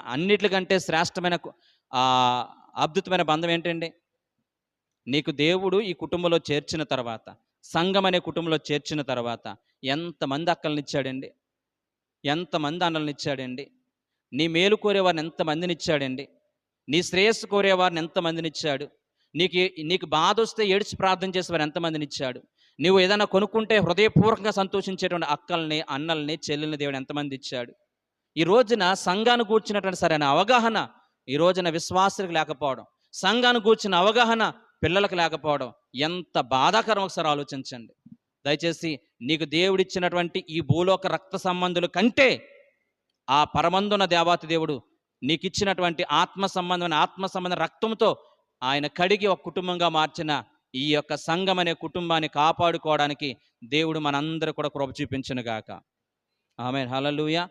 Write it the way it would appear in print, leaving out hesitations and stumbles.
అన్నిటికంటే శ్రేష్టమైన అద్భుతమైన బంధం ఏంటండి? నీకు దేవుడు ఈ కుటుంబంలో చేర్చిన తర్వాత, సంఘం అనే కుటుంబంలో చేర్చిన తర్వాత ఎంతమంది అక్కలనిచ్చాడండి? ఎంతమంది అన్నలనిచ్చాడండి? నీ మేలు కోరేవారిని ఎంతమందినిచ్చాడండి? నీ శ్రేయస్సు కోరేవారిని ఎంతమందినిచ్చాడు? నీకు బాధొస్తే ఏడ్చి ప్రార్థన చేసేవారు ఎంతమందినిచ్చాడు? నువ్వు ఏదైనా కొనుక్కుంటే హృదయపూర్వకంగా సంతోషించేటువంటి అక్కల్ని, అన్నల్ని, చెల్లెల్ని దేవుడు ఎంతమంది ఇచ్చాడు? ఈ రోజున సంఘాన్ని గూర్చినటువంటి సరైన అవగాహన ఈ రోజున విశ్వాసులకు లేకపోవడం, సంఘాన్ని గూర్చిన అవగాహన పిల్లలకు లేకపోవడం ఎంత బాధాకరం ఒకసారి ఆలోచించండి. దయచేసి నీకు దేవుడిచ్చినటువంటి ఈ భూలోక రక్త సంబంధుల కంటే ఆ పరమందున దేవాతి దేవుడు నీకిచ్చినటువంటి ఆత్మ సంబంధ రక్తంతో ఆయన కడిగి ఒక కుటుంబంగా మార్చిన ఈ యొక్క సంఘం అనే కుటుంబాన్ని కాపాడుకోవడానికి దేవుడు మనందరూ కూడా కృప చూపించును గాక. ఆమేన్. హల్లెలూయా.